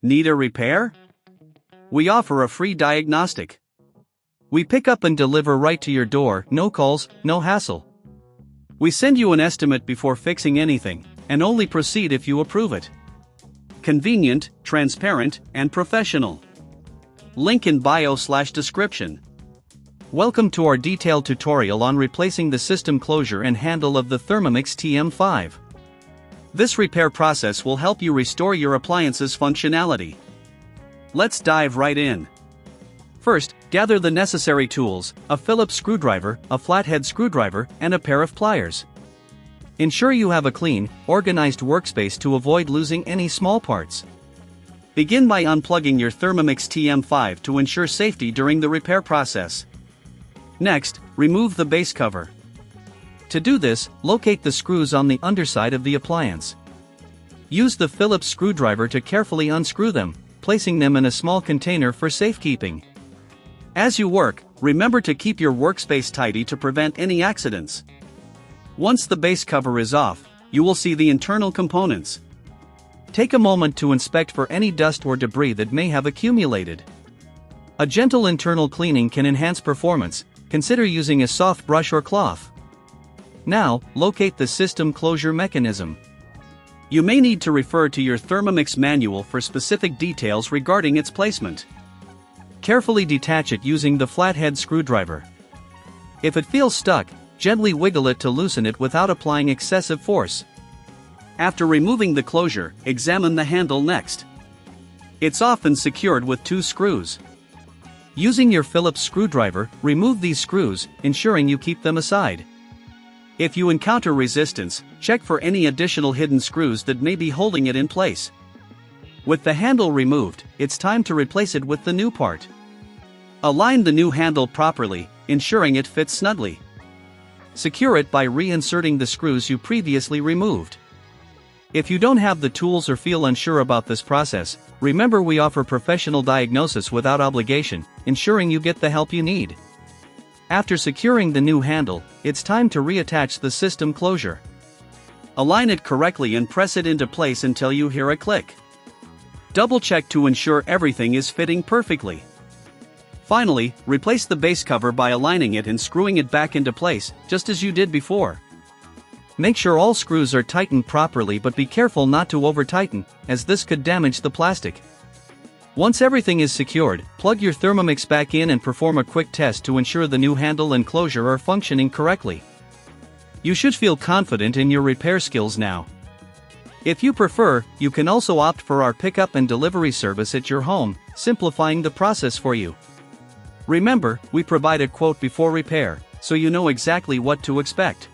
Need a repair? We offer a free diagnostic. We pick up and deliver right to your door, no calls, no hassle. We send you an estimate before fixing anything, and only proceed if you approve it. Convenient, transparent, and professional. Link in bio/description. Welcome to our detailed tutorial on replacing the system closure and handle of the Thermomix TM5. This repair process will help you restore your appliance's functionality. Let's dive right in. First, gather the necessary tools: a Phillips screwdriver, a flathead screwdriver, and a pair of pliers. Ensure you have a clean, organized workspace to avoid losing any small parts. Begin by unplugging your Thermomix TM5 to ensure safety during the repair process. Next, remove the base cover. To do this, locate the screws on the underside of the appliance. Use the Phillips screwdriver to carefully unscrew them, placing them in a small container for safekeeping. As you work, remember to keep your workspace tidy to prevent any accidents. Once the base cover is off, you will see the internal components. Take a moment to inspect for any dust or debris that may have accumulated. A gentle internal cleaning can enhance performance. Consider using a soft brush or cloth. Now, locate the system closure mechanism. You may need to refer to your Thermomix manual for specific details regarding its placement. Carefully detach it using the flathead screwdriver. If it feels stuck, gently wiggle it to loosen it without applying excessive force. After removing the closure, examine the handle next. It's often secured with 2 screws. Using your Phillips screwdriver, remove these screws, ensuring you keep them aside. If you encounter resistance, check for any additional hidden screws that may be holding it in place. With the handle removed, it's time to replace it with the new part. Align the new handle properly, ensuring it fits snugly. Secure it by reinserting the screws you previously removed. If you don't have the tools or feel unsure about this process, remember we offer professional diagnosis without obligation, ensuring you get the help you need. After securing the new handle, it's time to reattach the system closure. Align it correctly and press it into place until you hear a click. Double check to ensure everything is fitting perfectly. Finally, replace the base cover by aligning it and screwing it back into place, just as you did before. Make sure all screws are tightened properly, but be careful not to over-tighten, as this could damage the plastic. Once everything is secured, plug your Thermomix back in and perform a quick test to ensure the new handle and closure are functioning correctly. You should feel confident in your repair skills now. If you prefer, you can also opt for our pickup and delivery service at your home, simplifying the process for you. Remember, we provide a quote before repair, so you know exactly what to expect.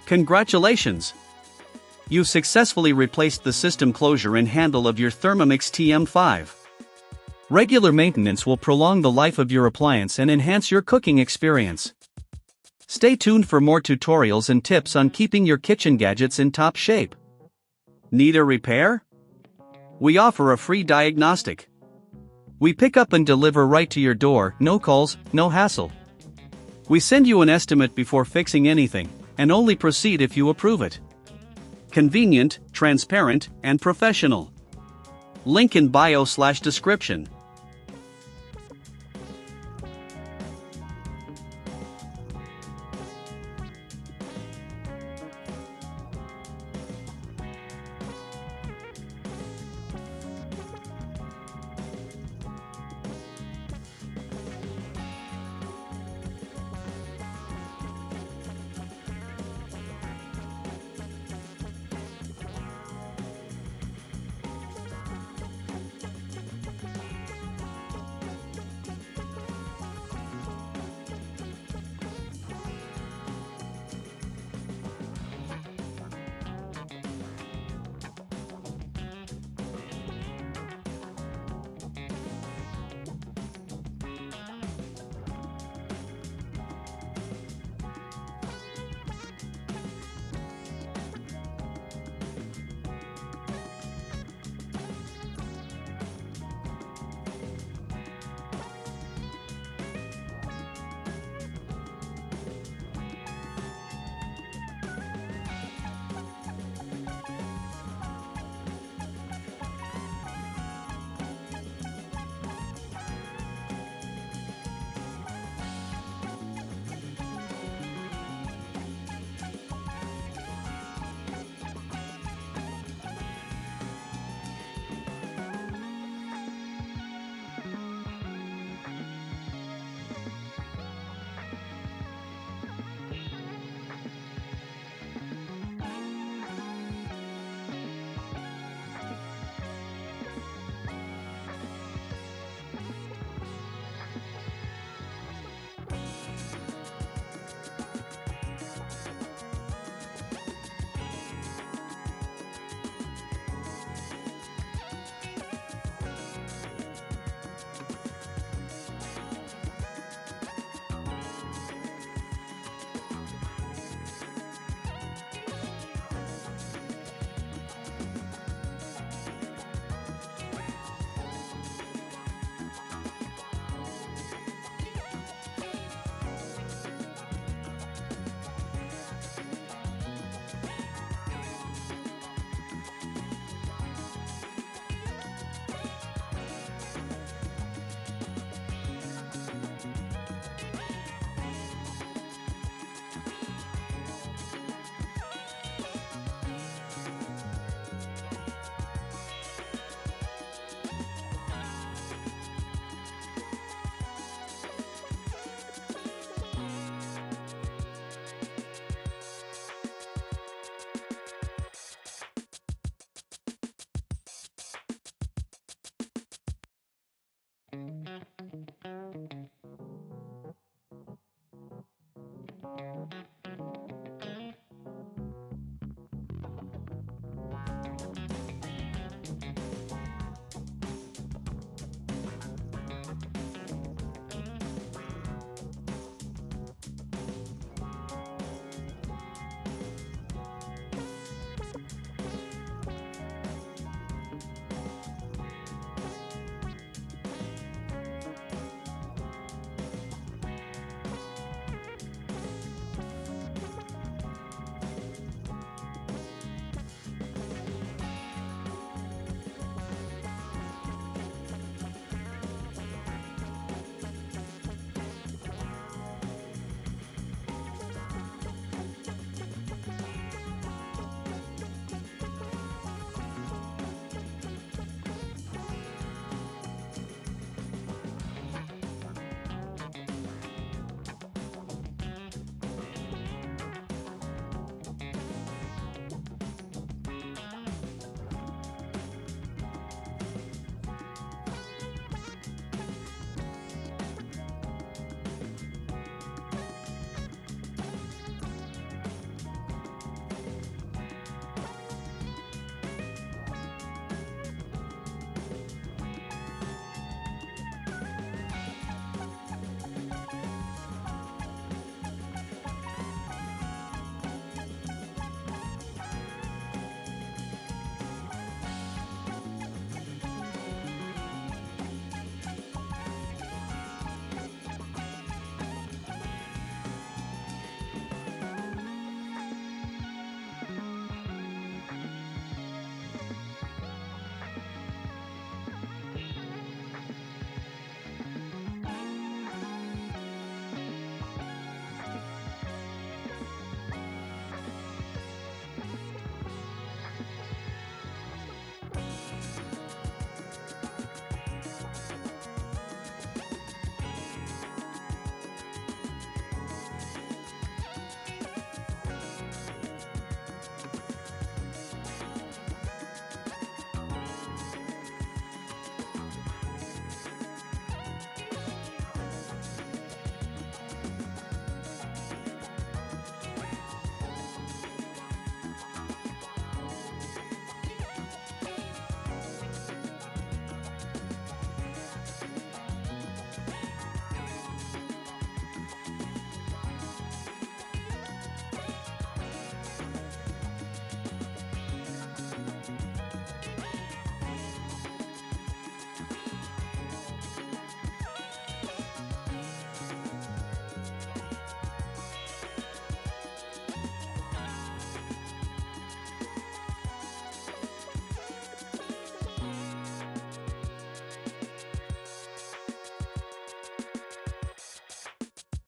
Congratulations! You've successfully replaced the system closure and handle of your Thermomix TM5. Regular maintenance will prolong the life of your appliance and enhance your cooking experience. Stay tuned for more tutorials and tips on keeping your kitchen gadgets in top shape. Need a repair? We offer a free diagnostic. We pick up and deliver right to your door, no calls, no hassle. We send you an estimate before fixing anything, and only proceed if you approve it. Convenient, transparent, and professional. Link in bio/description.